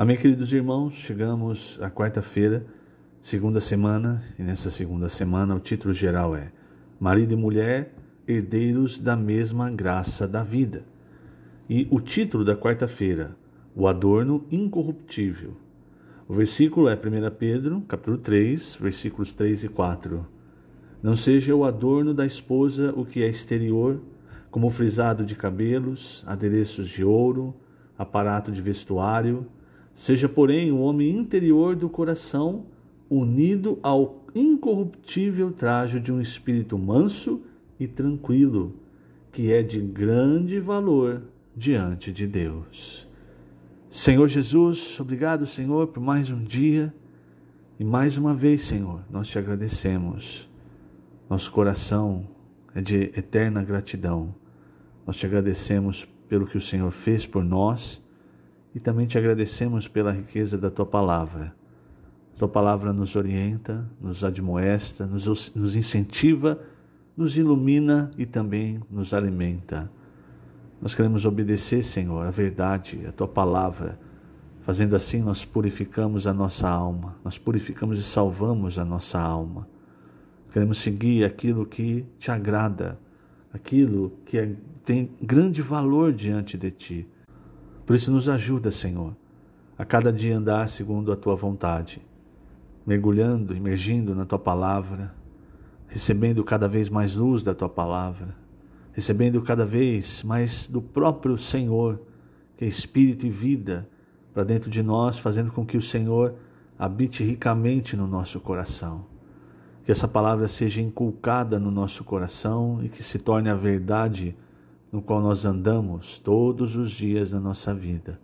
Amém, queridos irmãos, chegamos à quarta-feira, segunda semana, e nessa segunda semana o título geral é Marido e Mulher, herdeiros da mesma graça da vida. E o título da quarta-feira, o adorno incorruptível. O versículo é 1 Pedro, capítulo 3, versículos 3 e 4. Não seja o adorno da esposa o que é exterior, como o frisado de cabelos, adereços de ouro, aparato de vestuário. Seja, porém, o homem interior do coração, unido ao incorruptível trajo de um espírito manso e tranquilo, que é de grande valor diante de Deus. Senhor Jesus, obrigado, Senhor, por mais um dia e mais uma vez, Senhor, nós te agradecemos. Nosso coração é de eterna gratidão. Nós te agradecemos pelo que o Senhor fez por nós e também te agradecemos pela riqueza da tua palavra. Tua palavra nos orienta, nos admoesta, nos incentiva, nos ilumina e também nos alimenta. Nós queremos obedecer, Senhor, a verdade, a tua palavra. Fazendo assim, nós purificamos a nossa alma, nós purificamos e salvamos a nossa alma. Queremos seguir aquilo que te agrada, aquilo que tem grande valor diante de ti. Por isso nos ajuda, Senhor, a cada dia andar segundo a tua vontade, mergulhando, imergindo na tua palavra, recebendo cada vez mais luz da tua palavra, recebendo cada vez mais do próprio Senhor, que é espírito e vida, para dentro de nós, fazendo com que o Senhor habite ricamente no nosso coração. Que essa palavra seja inculcada no nosso coração e que se torne a verdade no qual nós andamos todos os dias da nossa vida.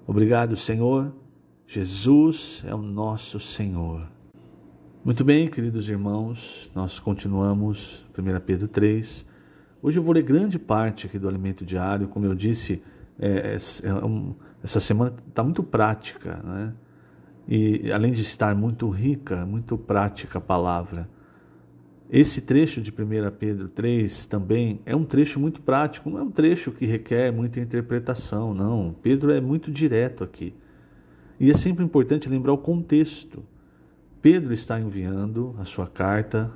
Obrigado, Senhor. Jesus é o nosso Senhor. Muito bem, queridos irmãos, nós continuamos 1 Pedro 3. Hoje eu vou ler grande parte aqui do alimento diário. Como eu disse, essa semana está muito prática, né? E além de estar muito rica, muito prática a palavra. Esse trecho de 1 Pedro 3 também é um trecho muito prático, não é um trecho que requer muita interpretação, não. Pedro é muito direto aqui. E é sempre importante lembrar o contexto. Pedro está enviando a sua carta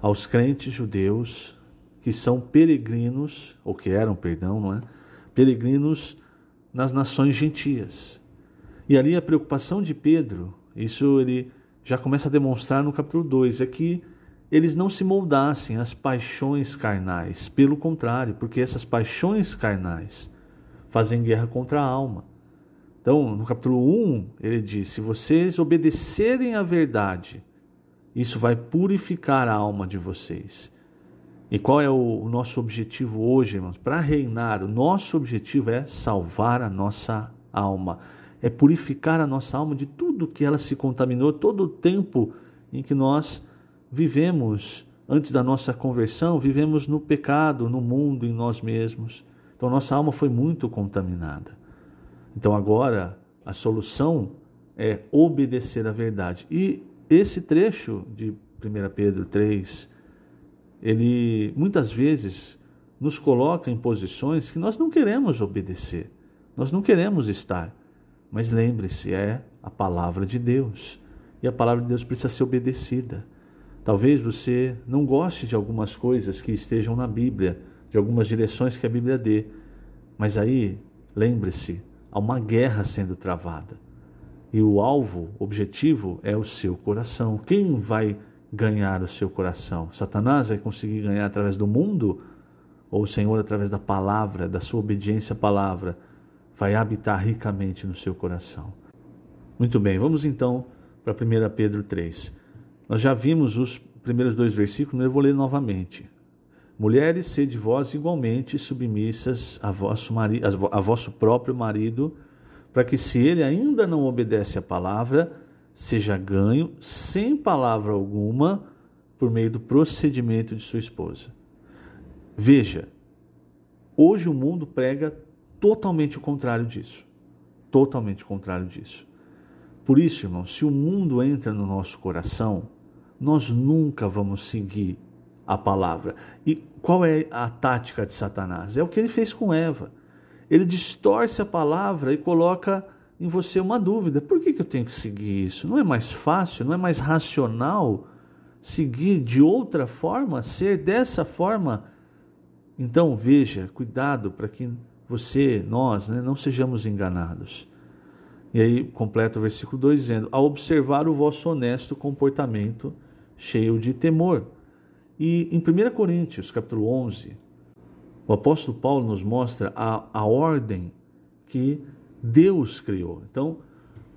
aos crentes judeus que são peregrinos, ou que eram, perdão, não é? Peregrinos nas nações gentias. E ali a preocupação de Pedro, isso ele já começa a demonstrar no capítulo 2, é que eles não se moldassem às paixões carnais. Pelo contrário, porque essas paixões carnais fazem guerra contra a alma. Então, no capítulo 1, ele diz, se vocês obedecerem à verdade, isso vai purificar a alma de vocês. E qual é o nosso objetivo hoje, irmãos? Para reinar, o nosso objetivo é salvar a nossa alma. É purificar a nossa alma de tudo que ela se contaminou, todo o tempo em que nós vivemos, antes da nossa conversão, vivemos no pecado, no mundo, em nós mesmos. Então nossa alma foi muito contaminada. Então agora a solução é obedecer à verdade. E esse trecho de 1 Pedro 3, ele muitas vezes nos coloca em posições que nós não queremos obedecer, nós não queremos estar. Mas lembre-se, é a palavra de Deus. E a palavra de Deus precisa ser obedecida. Talvez você não goste de algumas coisas que estejam na Bíblia, de algumas direções que a Bíblia dê. Mas aí, lembre-se, há uma guerra sendo travada. E o alvo, o objetivo é o seu coração. Quem vai ganhar o seu coração? Satanás vai conseguir ganhar através do mundo? Ou o Senhor através da palavra, da sua obediência à palavra, vai habitar ricamente no seu coração? Muito bem, vamos então para 1 Pedro 3. Nós já vimos os primeiros 2 versículos, mas eu vou ler novamente. Mulheres, sede vós igualmente submissas a vosso próprio marido, para que, se ele ainda não obedece à palavra, seja ganho sem palavra alguma por meio do procedimento de sua esposa. Veja, hoje o mundo prega totalmente o contrário disso. Totalmente o contrário disso. Por isso, irmãos, se o mundo entra no nosso coração, nós nunca vamos seguir a palavra. E qual é a tática de Satanás? É o que ele fez com Eva. Ele distorce a palavra e coloca em você uma dúvida: por que eu tenho que seguir isso? Não é mais fácil, não é mais racional seguir de outra forma, ser dessa forma? Então veja, cuidado para que nós, não sejamos enganados. E aí completa o versículo 2 dizendo: a observar o vosso honesto comportamento cheio de temor. E em 1 Coríntios, capítulo 11, o apóstolo Paulo nos mostra a ordem que Deus criou. Então,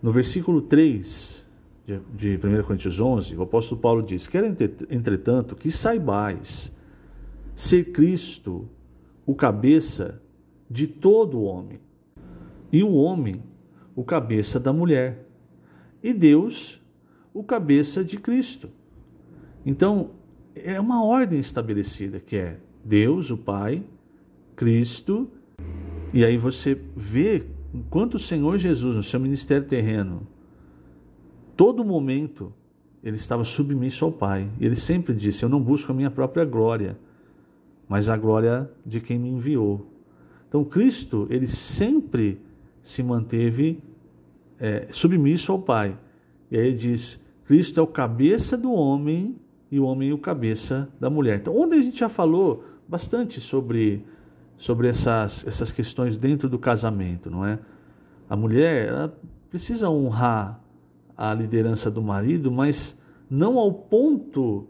no versículo 3 de 1 Coríntios 11, o apóstolo Paulo diz: quero, entretanto, que saibais ser Cristo o cabeça de todo o homem, e o homem o cabeça da mulher, e Deus o cabeça de Cristo. Então, é uma ordem estabelecida, que é Deus, o Pai, Cristo, e aí você vê, enquanto o Senhor Jesus, no seu ministério terreno, todo momento, ele estava submisso ao Pai. Ele sempre disse: eu não busco a minha própria glória, mas a glória de quem me enviou. Então, Cristo, ele sempre se manteve submisso ao Pai. E aí ele diz: Cristo é o cabeça do homem e o homem é o cabeça da mulher. Então, onde a gente já falou bastante sobre essas questões dentro do casamento, não é? A mulher, ela precisa honrar a liderança do marido, mas não ao ponto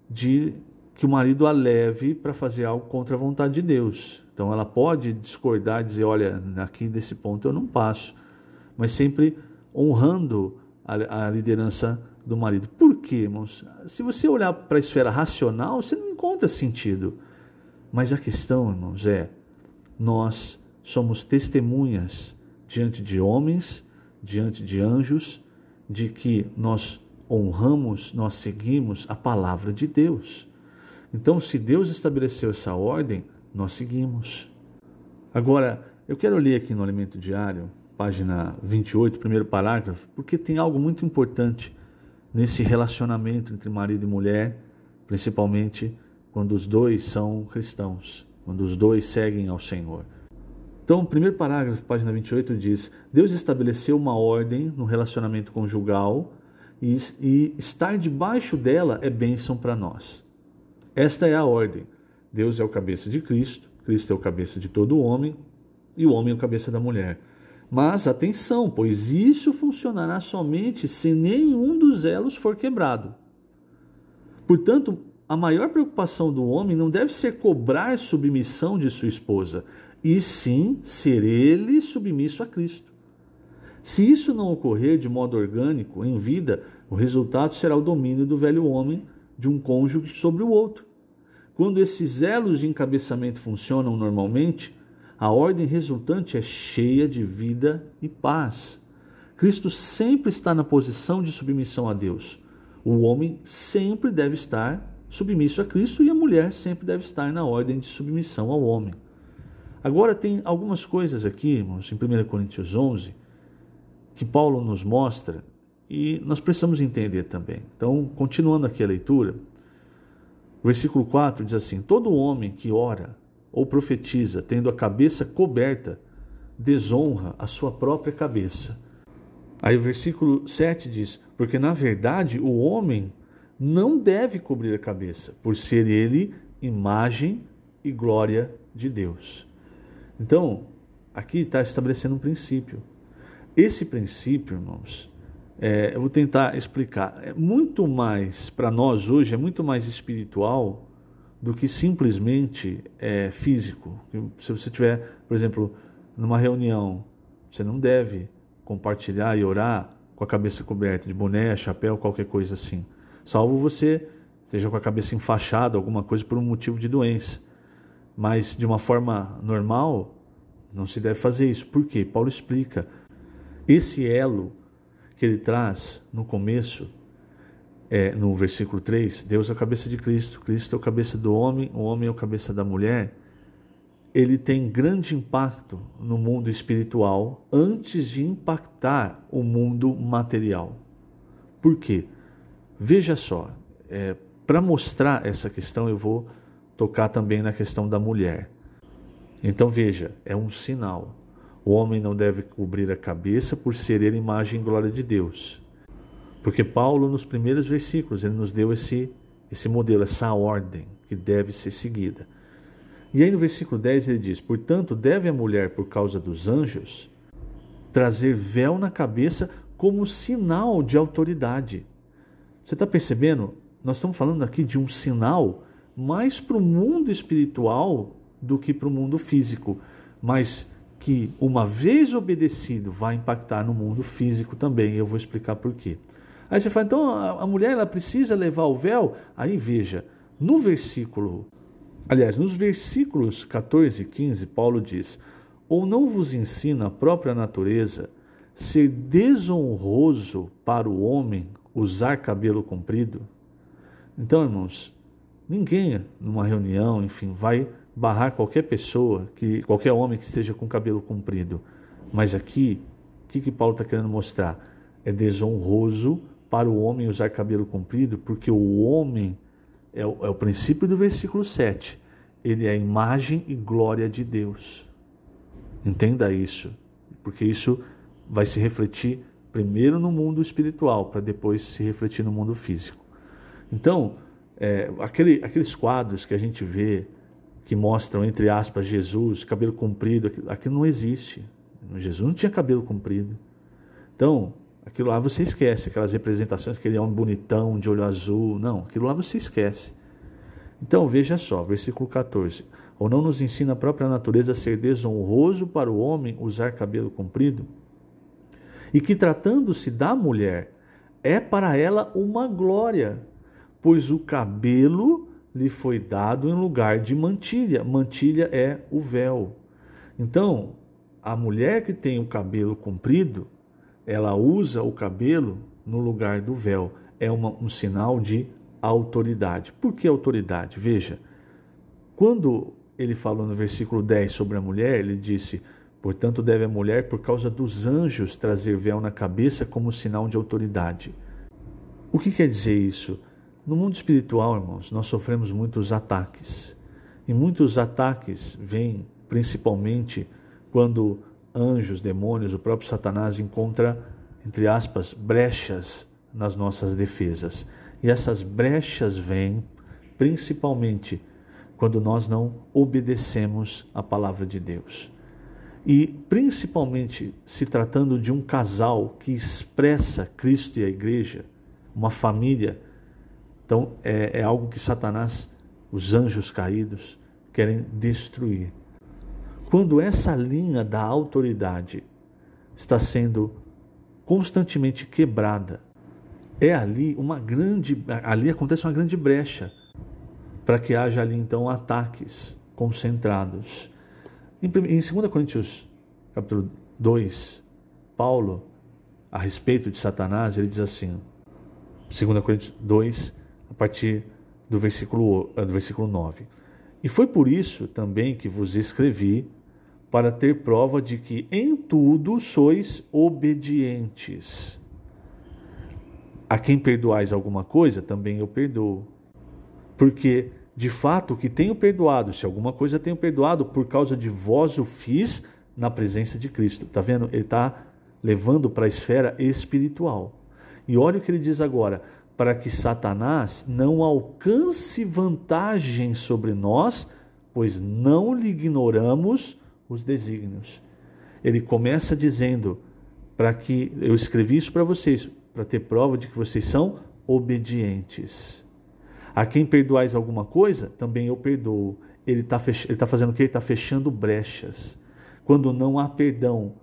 de que o marido a leve para fazer algo contra a vontade de Deus. Então ela pode discordar e dizer: olha, aqui desse ponto eu não passo, mas sempre honrando a liderança do marido. Por quê, irmãos? Se você olhar para a esfera racional, você não encontra sentido. Mas a questão, irmãos, nós somos testemunhas diante de homens, diante de anjos, de que nós honramos, nós seguimos a palavra de Deus. Então, se Deus estabeleceu essa ordem, nós seguimos. Agora, eu quero ler aqui no Alimento Diário, página 28, primeiro parágrafo, porque tem algo muito importante nesse relacionamento entre marido e mulher, principalmente quando os dois são cristãos, quando os dois seguem ao Senhor. Então, o primeiro parágrafo, página 28, diz: Deus estabeleceu uma ordem no relacionamento conjugal e estar debaixo dela é bênção para nós. Esta é a ordem. Deus é o cabeça de Cristo, Cristo é o cabeça de todo homem e o homem é o cabeça da mulher. Mas atenção, pois isso funcionará somente se nenhum dos elos for quebrado. Portanto, a maior preocupação do homem não deve ser cobrar submissão de sua esposa, e sim ser ele submisso a Cristo. Se isso não ocorrer de modo orgânico, em vida, o resultado será o domínio do velho homem de um cônjuge sobre o outro. Quando esses elos de encabeçamento funcionam normalmente, a ordem resultante é cheia de vida e paz. Cristo sempre está na posição de submissão a Deus. O homem sempre deve estar submisso a Cristo e a mulher sempre deve estar na ordem de submissão ao homem. Agora tem algumas coisas aqui, irmãos, em 1 Coríntios 11, que Paulo nos mostra e nós precisamos entender também. Então, continuando aqui a leitura, o versículo 4 diz assim: todo homem que ora ou profetiza, tendo a cabeça coberta, desonra a sua própria cabeça. Aí o versículo 7 diz: porque na verdade o homem não deve cobrir a cabeça, por ser ele imagem e glória de Deus. Então, aqui está estabelecendo um princípio. Esse princípio, irmãos, eu vou tentar explicar. É muito mais, para nós hoje, é muito mais espiritual do que simplesmente físico. Se você estiver, por exemplo, numa reunião, você não deve compartilhar e orar com a cabeça coberta de boné, chapéu, qualquer coisa assim. Salvo você esteja com a cabeça enfaixada, alguma coisa por um motivo de doença. Mas de uma forma normal, não se deve fazer isso. Por quê? Paulo explica. Esse elo que ele traz no começo, no versículo 3, Deus é a cabeça de Cristo, Cristo é a cabeça do homem, o homem é a cabeça da mulher, ele tem grande impacto no mundo espiritual antes de impactar o mundo material. Por quê? Veja só, para mostrar essa questão eu vou tocar também na questão da mulher. Então veja, é um sinal. O homem não deve cobrir a cabeça por ser ele imagem e glória de Deus. Porque Paulo, nos primeiros versículos, ele nos deu esse modelo, essa ordem que deve ser seguida. E aí no versículo 10 ele diz: portanto, deve a mulher, por causa dos anjos, trazer véu na cabeça como sinal de autoridade. Você está percebendo? Nós estamos falando aqui de um sinal mais para o mundo espiritual do que para o mundo físico, mas que, uma vez obedecido, vai impactar no mundo físico também. Eu vou explicar por quê. Aí você fala, então a mulher ela precisa levar o véu? Aí veja, nos versículos 14 e 15, Paulo diz: ou não vos ensina a própria natureza ser desonroso para o homem usar cabelo comprido? Então, irmãos, ninguém numa reunião, enfim, vai barrar qualquer pessoa, qualquer homem que esteja com cabelo comprido. Mas aqui, o que Paulo está querendo mostrar? É desonroso para o homem usar cabelo comprido, porque o homem é o princípio do versículo 7. Ele é a imagem e glória de Deus. Entenda isso, porque isso vai se refletir primeiro no mundo espiritual, para depois se refletir no mundo físico. Então, aqueles quadros que a gente vê, que mostram, entre aspas, Jesus, cabelo comprido, aquilo não existe. Jesus não tinha cabelo comprido. Então, aquilo lá você esquece, aquelas representações, aquele homem bonitão, de olho azul, não, aquilo lá você esquece. Então, veja só, versículo 14. Ou não nos ensina a própria natureza a ser desonroso para o homem usar cabelo comprido? E que, tratando-se da mulher, é para ela uma glória, pois o cabelo lhe foi dado em lugar de mantilha. Mantilha é o véu. Então, a mulher que tem o cabelo comprido, ela usa o cabelo no lugar do véu. É um sinal de autoridade. Por que autoridade? Veja, quando ele falou no versículo 10 sobre a mulher, ele disse: portanto, deve a mulher, por causa dos anjos, trazer véu na cabeça como sinal de autoridade. O que quer dizer isso? No mundo espiritual, irmãos, nós sofremos muitos ataques. E muitos ataques vêm principalmente quando anjos, demônios, o próprio Satanás encontra, entre aspas, brechas nas nossas defesas. E essas brechas vêm principalmente quando nós não obedecemos a palavra de Deus. E principalmente se tratando de um casal que expressa Cristo e a igreja, uma família. Então é algo que Satanás, os anjos caídos, querem destruir. Quando essa linha da autoridade está sendo constantemente quebrada, ali acontece uma grande brecha para que haja ali então ataques concentrados. Em 2 Coríntios capítulo 2, Paulo, a respeito de Satanás, ele diz assim, 2 Coríntios 2, a partir do versículo 9. E foi por isso também que vos escrevi, para ter prova de que em tudo sois obedientes. A quem perdoais alguma coisa, também eu perdoo. Porque, de fato, o que tenho perdoado, se alguma coisa tenho perdoado, por causa de vós o fiz na presença de Cristo. Está vendo? Ele está levando para a esfera espiritual. E olha o que ele diz agora: para que Satanás não alcance vantagem sobre nós, pois não lhe ignoramos os desígnios. Ele começa dizendo, para que eu escrevi isso para vocês, para ter prova de que vocês são obedientes. A quem perdoais alguma coisa, também eu perdoo. Ele está fazendo o quê? Ele está fechando brechas. Quando não há perdão,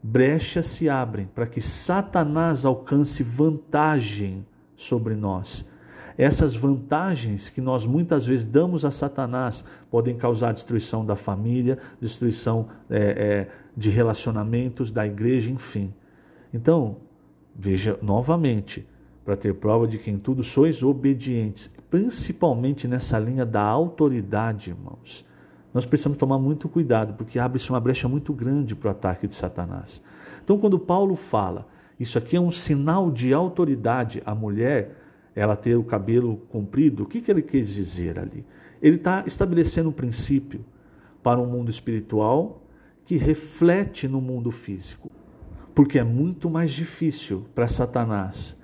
brechas se abrem para que Satanás alcance vantagem sobre nós. Essas vantagens que nós muitas vezes damos a Satanás podem causar destruição da família, destruição de relacionamentos, da igreja, enfim. Então, veja novamente, para ter prova de que em tudo sois obedientes, principalmente nessa linha da autoridade, irmãos. Nós precisamos tomar muito cuidado, porque abre-se uma brecha muito grande para o ataque de Satanás. Então, quando Paulo fala, isso aqui é um sinal de autoridade, a mulher, ela ter o cabelo comprido, o que ele quis dizer ali? Ele está estabelecendo um princípio para um mundo espiritual que reflete no mundo físico. Porque é muito mais difícil para Satanás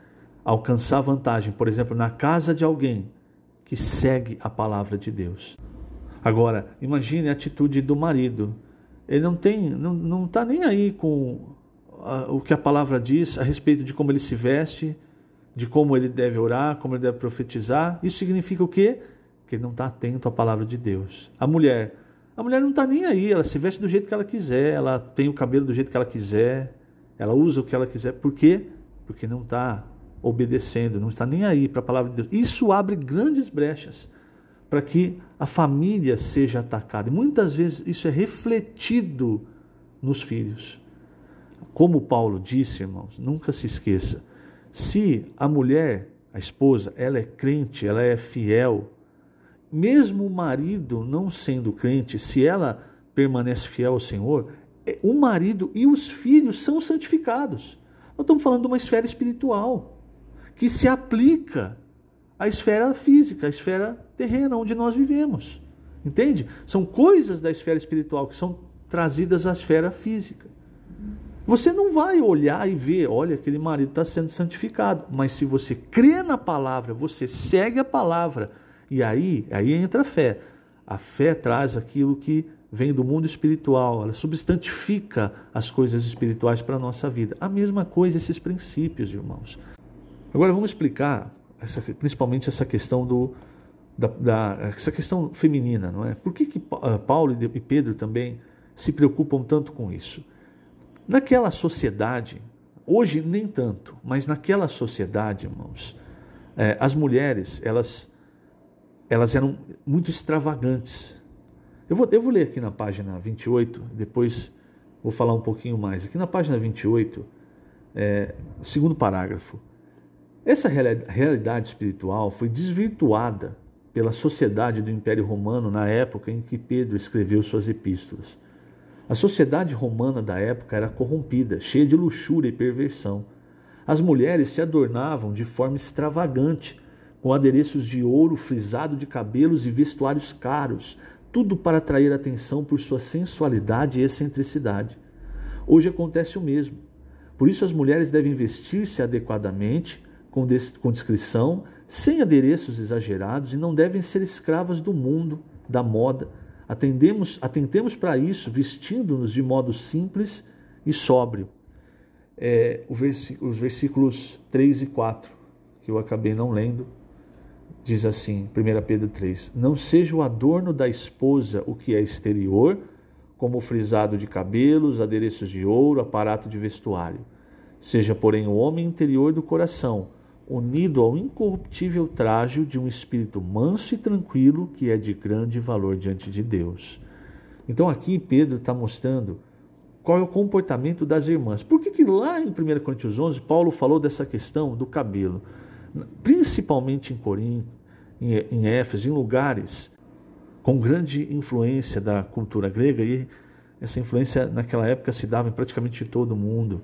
alcançar vantagem, por exemplo, na casa de alguém que segue a palavra de Deus. Agora, imagine a atitude do marido. Ele não está nem aí com o que a palavra diz a respeito de como ele se veste, de como ele deve orar, como ele deve profetizar. Isso significa o quê? Que ele não está atento à palavra de Deus. A mulher não está nem aí, ela se veste do jeito que ela quiser, ela tem o cabelo do jeito que ela quiser, ela usa o que ela quiser. Por quê? Porque não está obedecendo, não está nem aí para a palavra de Deus. Isso abre grandes brechas para que a família seja atacada. E muitas vezes isso é refletido nos filhos. Como Paulo disse, irmãos, nunca se esqueça, se a mulher, a esposa, ela é crente, ela é fiel, mesmo o marido não sendo crente, se ela permanece fiel ao Senhor, o marido e os filhos são santificados. Nós estamos falando de uma esfera espiritual que se aplica à esfera física, à esfera terrena onde nós vivemos. Entende? São coisas da esfera espiritual que são trazidas à esfera física. Você não vai olhar e ver, olha, aquele marido está sendo santificado. Mas se você crê na palavra, você segue a palavra, e aí entra a fé. A fé traz aquilo que vem do mundo espiritual, ela substantifica as coisas espirituais para a nossa vida. A mesma coisa esses princípios, irmãos. Agora vamos explicar, principalmente essa questão essa questão feminina, não é? Por que Paulo e Pedro também se preocupam tanto com isso? Naquela sociedade, hoje nem tanto, mas naquela sociedade, irmãos, as mulheres, elas eram muito extravagantes. Eu vou ler aqui na página 28, depois vou falar um pouquinho mais. Aqui na página 28, o segundo parágrafo. Essa realidade espiritual foi desvirtuada pela sociedade do Império Romano na época em que Pedro escreveu suas epístolas. A sociedade romana da época era corrompida, cheia de luxúria e perversão. As mulheres se adornavam de forma extravagante, com adereços de ouro, frisado de cabelos e vestuários caros, tudo para atrair atenção por sua sensualidade e excentricidade. Hoje acontece o mesmo. Por isso as mulheres devem vestir-se adequadamente, com discrição, sem adereços exagerados, e não devem ser escravas do mundo, da moda. Atentemos para isso, vestindo-nos de modo simples e sóbrio. Os versículos 3 e 4, que eu acabei não lendo, diz assim, 1 Pedro 3, não seja o adorno da esposa o que é exterior, como o frisado de cabelos, adereços de ouro, aparato de vestuário. Seja, porém, o homem interior do coração, unido ao incorruptível trajo de um espírito manso e tranquilo, que é de grande valor diante de Deus. Então aqui Pedro está mostrando qual é o comportamento das irmãs. Por que lá em 1 Coríntios 11, Paulo falou dessa questão do cabelo? Principalmente em Corinto, em Éfeso, em lugares com grande influência da cultura grega, e essa influência naquela época se dava em praticamente todo o mundo,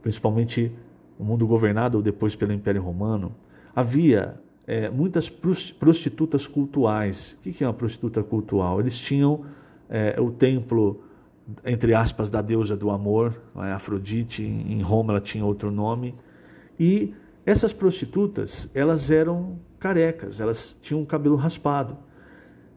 principalmente o mundo governado depois pelo Império Romano. Havia muitas prostitutas cultuais. O que é uma prostituta cultual? Eles tinham o templo, entre aspas, da deusa do amor, Afrodite. Em Roma ela tinha outro nome. E essas prostitutas, elas eram carecas, elas tinham o cabelo raspado.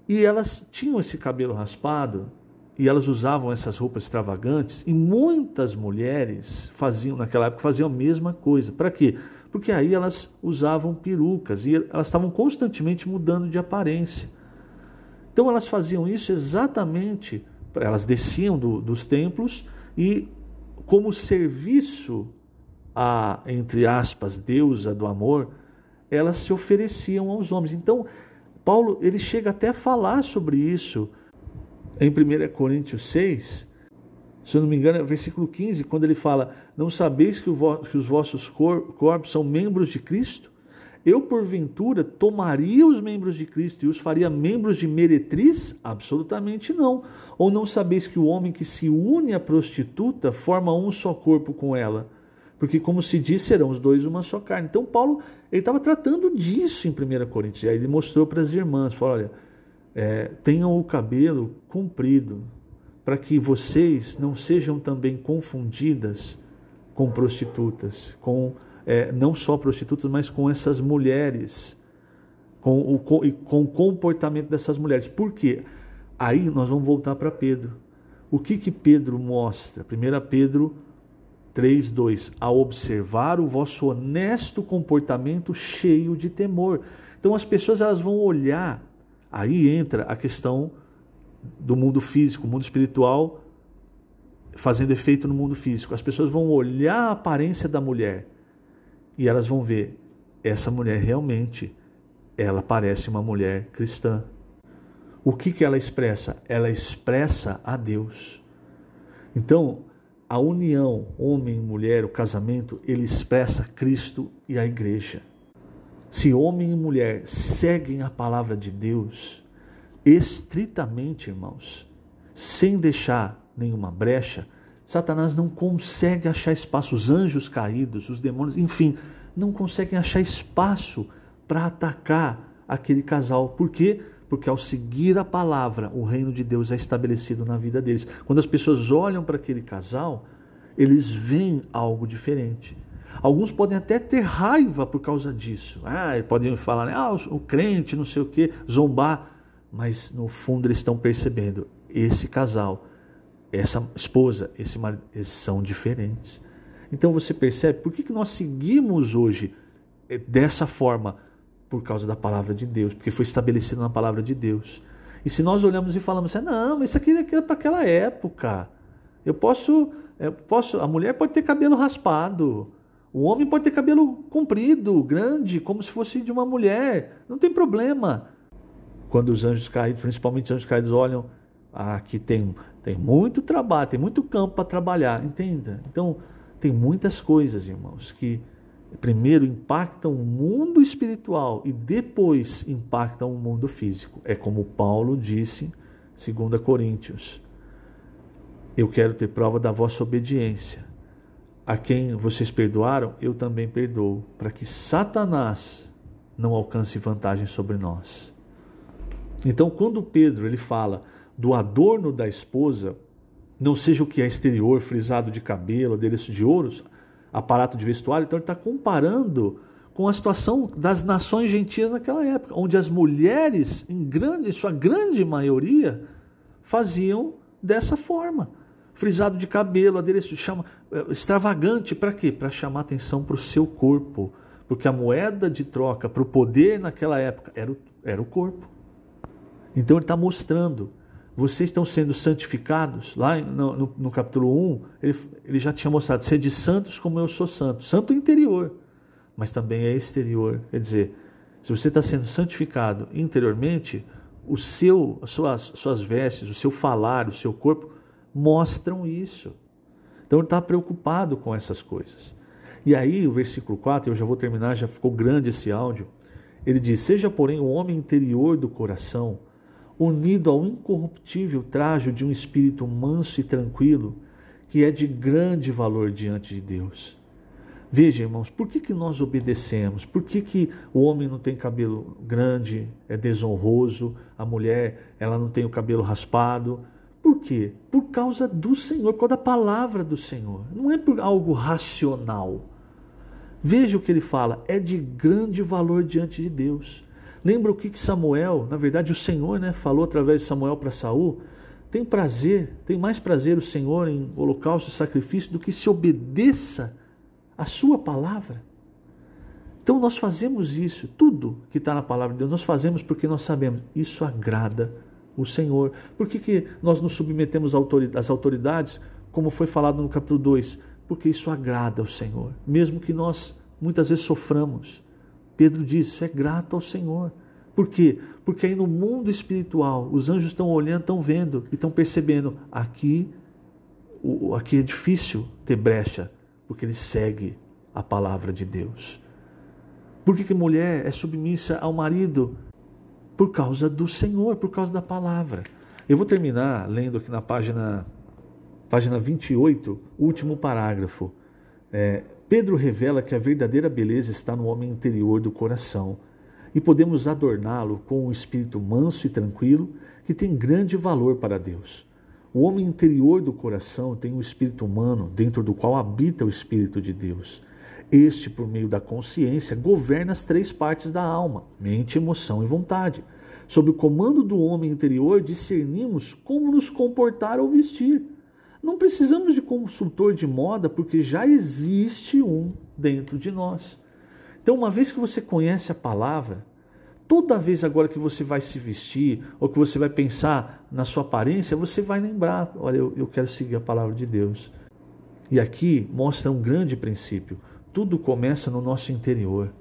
E elas tinham esse cabelo raspado, e elas usavam essas roupas extravagantes, e muitas mulheres naquela época faziam a mesma coisa. Para quê? Porque aí elas usavam perucas, e elas estavam constantemente mudando de aparência. Então elas faziam isso exatamente, elas desciam dos templos, e como serviço a, entre aspas, deusa do amor, elas se ofereciam aos homens. Então Paulo, ele chega até a falar sobre isso em 1 Coríntios 6, se eu não me engano, é o versículo 15, quando ele fala, não sabeis que os vossos corpos são membros de Cristo? Eu, porventura, tomaria os membros de Cristo e os faria membros de meretriz? Absolutamente não. Ou não sabeis que o homem que se une à prostituta forma um só corpo com ela? Porque, como se diz, serão os dois uma só carne. Então, Paulo, ele estava tratando disso em 1 Coríntios. E aí ele mostrou para as irmãs, falou, olha, tenham o cabelo comprido, para que vocês não sejam também confundidas com prostitutas, não só prostitutas, mas com essas mulheres, com o comportamento dessas mulheres. Por quê? Aí nós vamos voltar para Pedro. O que Pedro mostra? 1 Pedro 3:2, a observar o vosso honesto comportamento cheio de temor. Então as pessoas elas vão olhar, aí entra a questão do mundo físico, o mundo espiritual fazendo efeito no mundo físico. As pessoas vão olhar a aparência da mulher e elas vão ver, essa mulher realmente, ela parece uma mulher cristã. O que ela expressa? Ela expressa a Deus. Então, a união, homem e mulher, o casamento, ele expressa Cristo e a igreja. Se homem e mulher seguem a palavra de Deus, estritamente, irmãos, sem deixar nenhuma brecha, Satanás não consegue achar espaço, os anjos caídos, os demônios, enfim, não conseguem achar espaço para atacar aquele casal. Por quê? Porque ao seguir a palavra, o reino de Deus é estabelecido na vida deles. Quando as pessoas olham para aquele casal, eles veem algo diferente. Alguns podem até ter raiva por causa disso. Podem falar, o crente, não sei o quê, zombar. Mas no fundo eles estão percebendo, esse casal, essa esposa, esse marido, eles são diferentes. Então você percebe, por que nós seguimos hoje dessa forma? Por causa da palavra de Deus, porque foi estabelecido na palavra de Deus. E se nós olhamos e falamos assim, não, mas isso aqui é para aquela época. A mulher pode ter cabelo raspado, o homem pode ter cabelo comprido, grande, como se fosse de uma mulher, não tem problema. Quando os anjos caídos, principalmente os anjos caídos, olham, aqui tem muito trabalho, tem muito campo para trabalhar, entenda? Então, tem muitas coisas, irmãos, que primeiro impactam o mundo espiritual e depois impactam o mundo físico. É como Paulo disse, 2 Coríntios, eu quero ter prova da vossa obediência. A quem vocês perdoaram, eu também perdoo, para que Satanás não alcance vantagem sobre nós. Então, quando Pedro ele fala do adorno da esposa, não seja o que é exterior, frisado de cabelo, adereço de ouros, aparato de vestuário, então ele está comparando com a situação das nações gentias naquela época, onde as mulheres, em sua grande maioria, faziam dessa forma. Frisado de cabelo, adereço extravagante, para quê? Para chamar atenção para o seu corpo, porque a moeda de troca para o poder naquela época era o corpo. Então ele está mostrando, vocês estão sendo santificados, lá no capítulo 1, ele já tinha mostrado, sede santos como eu sou santo, santo interior, mas também é exterior, quer dizer, se você está sendo santificado interiormente, suas vestes, o seu falar, o seu corpo, mostram isso. Então ele está preocupado com essas coisas. E aí o versículo 4, eu já vou terminar, já ficou grande esse áudio, ele diz, seja porém o homem interior do coração, unido ao incorruptível trajo de um espírito manso e tranquilo, que é de grande valor diante de Deus. Veja, irmãos, por que nós obedecemos? Por que o homem não tem cabelo grande, é desonroso, a mulher ela não tem o cabelo raspado? Por quê? Por causa do Senhor, por causa da palavra do Senhor. Não é por algo racional. Veja o que ele fala, é de grande valor diante de Deus. Lembra o que Samuel, na verdade o Senhor, falou através de Samuel para Saul? Tem mais prazer o Senhor em holocausto e sacrifício do que se obedeça a sua palavra. Então nós fazemos isso, tudo que está na palavra de Deus, nós fazemos porque nós sabemos, isso agrada o Senhor. Por que nós nos submetemos às autoridades, como foi falado no capítulo 2? Porque isso agrada ao Senhor, mesmo que nós muitas vezes soframos. Pedro diz, isso é grato ao Senhor. Por quê? Porque aí no mundo espiritual, os anjos estão olhando, estão vendo e estão percebendo, aqui é difícil ter brecha, porque ele segue a palavra de Deus. Por que mulher é submissa ao marido? Por causa do Senhor, por causa da palavra. Eu vou terminar lendo aqui na página 28, último parágrafo. Pedro revela que a verdadeira beleza está no homem interior do coração e podemos adorná-lo com um espírito manso e tranquilo que tem grande valor para Deus. O homem interior do coração tem um espírito humano dentro do qual habita o Espírito de Deus. Este, por meio da consciência, governa as 3 partes da alma, mente, emoção e vontade. Sob o comando do homem interior, discernimos como nos comportar ou vestir. Não precisamos de consultor de moda, porque já existe um dentro de nós. Então, uma vez que você conhece a palavra, toda vez agora que você vai se vestir, ou que você vai pensar na sua aparência, você vai lembrar, olha, eu quero seguir a palavra de Deus. E aqui mostra um grande princípio. Tudo começa no nosso interior.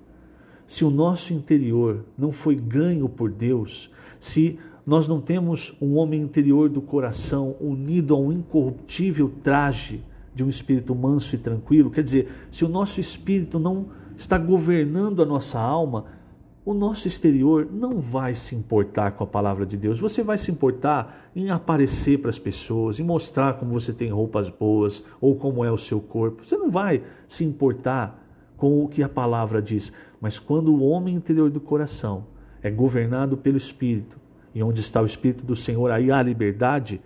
Se o nosso interior não foi ganho por Deus, se nós não temos um homem interior do coração unido a um incorruptível traje de um espírito manso e tranquilo, quer dizer, se o nosso espírito não está governando a nossa alma, o nosso exterior não vai se importar com a palavra de Deus. Você vai se importar em aparecer para as pessoas, em mostrar como você tem roupas boas ou como é o seu corpo. Você não vai se importar com o que a palavra diz. Mas quando o homem interior do coração é governado pelo Espírito, e onde está o Espírito do Senhor, aí há a liberdade,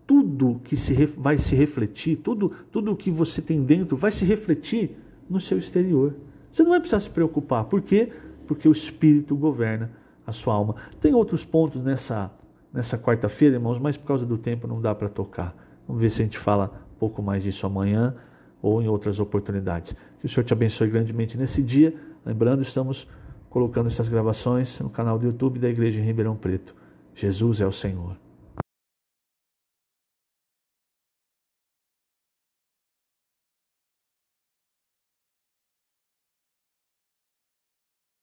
tudo que vai se refletir, tudo que você tem dentro vai se refletir no seu exterior. Você não vai precisar se preocupar. Por quê? Porque o Espírito governa a sua alma. Tem outros pontos nessa quarta-feira, irmãos, mas por causa do tempo não dá para tocar. Vamos ver se a gente fala um pouco mais disso amanhã ou em outras oportunidades. Que o Senhor te abençoe grandemente nesse dia. Lembrando, estamos colocando essas gravações no canal do YouTube da Igreja em Ribeirão Preto. Jesus é o Senhor.